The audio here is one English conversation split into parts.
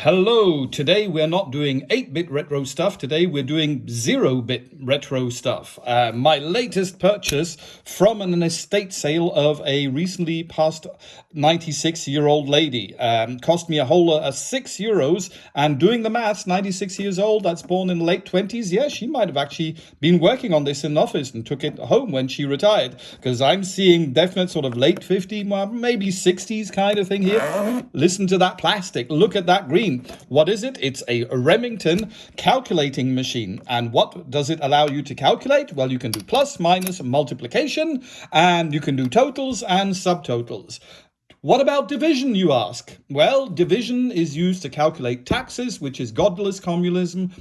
Hello, today we're not doing 8-bit retro stuff, today we're doing 0-bit retro stuff. My latest purchase from an estate sale of a recently passed 96-year-old lady cost me a whole €6, and doing the maths, 96 years old, that's born in the late 20s, yeah, she might have actually been working on this in the office and took it home when she retired, because I'm seeing definite sort of late 50s, maybe 60s kind of thing here. Listen to that plastic, look at that green. What is it? It's a Remington calculating machine. And what does it allow you to calculate? Well, you can do plus, minus, multiplication, and you can do totals and subtotals. What about division, you ask? Well, division is used to calculate taxes, which is godless communism,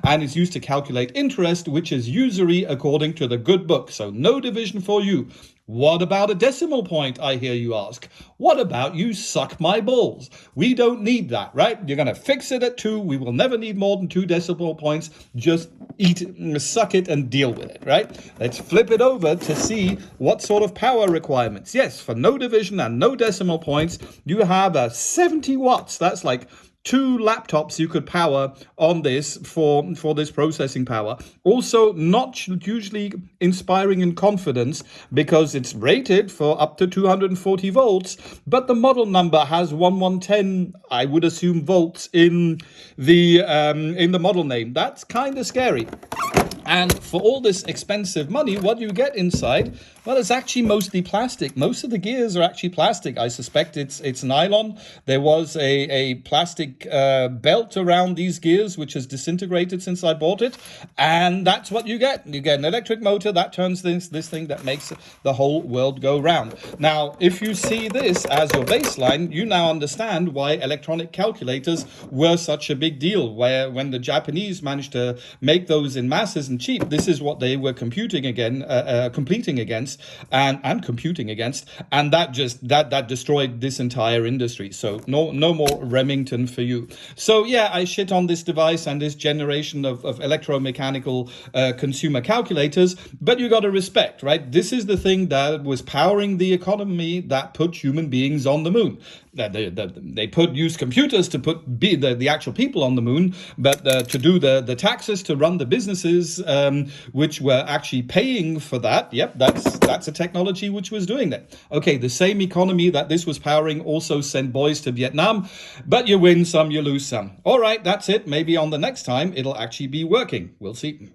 and is used to calculate interest, which is usury according to the good book. So no division for you. What about a decimal point, I hear you ask? What about you suck my balls? We don't need that, right? You're going to fix it at 2. We will never need more than 2 decimal points. Just eat it, suck it, and deal with it, right? Let's flip it over to see what sort of power requirements. Yes, for no division and no decimal points, you have 70 watts. That's like 2 laptops you could power on this for this processing power. Also, not hugely inspiring in confidence because it's rated for up to 240 volts, but the model number has 1110, I would assume, volts in the model name. That's kind of scary. And for all this expensive money, what do you get inside? Well, it's actually mostly plastic. Most of the gears are actually plastic. I suspect it's nylon. There was a plastic belt around these gears, which has disintegrated since I bought it. And that's what you get. You get an electric motor that turns this thing that makes the whole world go round. Now, if you see this as your baseline, you now understand why electronic calculators were such a big deal. When the Japanese managed to make those in masses and cheap, this is what they were competing against, and that destroyed this entire industry. So no more Remington for you. So yeah, I shit on this device and this generation of electromechanical consumer calculators, but you got to respect, right? This is the thing that was powering the economy that put human beings on the moon. They used computers to put the actual people on the moon, but to do the taxes, to run the businesses, which were actually paying for that. Yep, that's a technology which was doing that. Okay, the same economy that this was powering also sent boys to Vietnam, but you win some, you lose some. All right, that's it. Maybe on the next time it'll actually be working. We'll see.